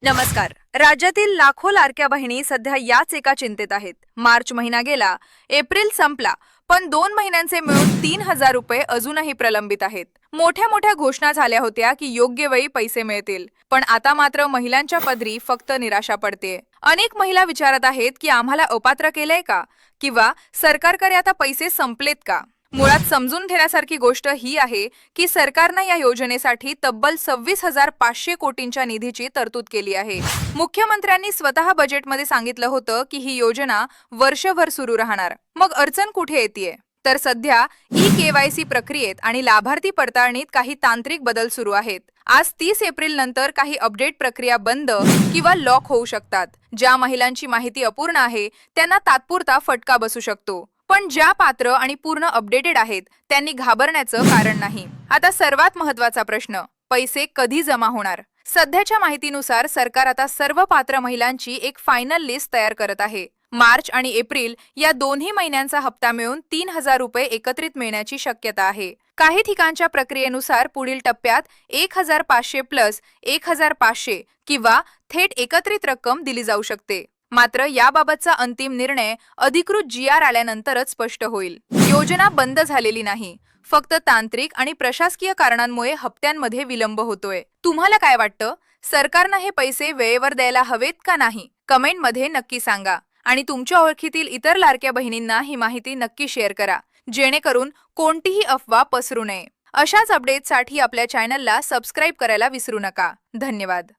नमस्कार. राज्यातील लाखो लाडक्या बहिणी सध्या याच एका चिंतेत आहेत. मार्च महिना गेला, एप्रिल संपला, पण 2 महिन्यांचे मिळून 3,000 रुपये अजूनही प्रलंबित आहेत. मोठ्या मोठ्या घोषणा झाल्या होत्या की योग्य वेळी पैसे मिळतील, पण आता मात्र महिलांच्या पदरी फक्त निराशा पडतेय. अनेक महिला विचारत आहेत की आम्हाला अपात्र केलंय का, किंवा सरकारकडे आता पैसे संपलेत का. मुळात समजून घेण्यासारखी गोष्ट ही आहे की सरकारने या योजनेसाठी तब्बल 26,500 कोटींच्या निधीची तरतूद केली आहे. मुख्यमंत्र्यांनी स्वतः बजेटमध्ये सांगितलं होतं की ही योजना वर्षभर सुरू राहणार. मग अडचण कुठे येतेय? तर सध्या ई-केवायसी प्रक्रियेत आणि लाभार्थी पडताळणीत काही तांत्रिक बदल सुरू आहेत. आज 30 एप्रिल नंतर काही अपडेट प्रक्रिया बंद किंवा लॉक होऊ शकतात. ज्या महिलांची माहिती अपूर्ण आहे त्यांना तात्पुरता फटका बसू शकतो. पण ज्या पात्र आणि पूर्ण अपडेटेड आहेत त्यांनी घाबरण्याचं कारण नाही. आता सर्वात महत्त्वाचा प्रश्न, पैसे कधी जमा होणार? सध्याच्या माहितीनुसार सरकार आता सर्व पात्र महिलांची एक फायनल लिस्ट तयार करत आहे. मार्च आणि एप्रिल या दोन्ही महिन्यांचा हप्ता मिळून 3,000 रुपये एकत्रित मिळण्याची शक्यता आहे. काही ठिकाणच्या प्रक्रियेनुसार पुढील टप्प्यात 1,500 प्लस 1,500 किंवा थेट एकत्रित रक्कम दिली जाऊ शकते. मात्र याबाबतचा अंतिम निर्णय अधिकृत GR आल्यानंतरच स्पष्ट होईल. योजना बंद झालेली नाही, फक्त तांत्रिक आणि प्रशासकीय कारणांमुळे हप्त्यांमध्ये विलंब होतोय. तुम्हाला काय वाटतं? सरकारने हे पैसे वेळेवर द्यायला हवेत का नाही? कमेंटमध्ये नक्की सांगा. आणि तुमच्या ओळखीतील इतर लाडक्या बहिणींना ही माहिती नक्की शेअर करा, जेणेकरून कोणतीही अफवा पसरू नये. अशाच अपडेट्ससाठी आपल्या चॅनलला सबस्क्राईब करायला विसरू नका. धन्यवाद.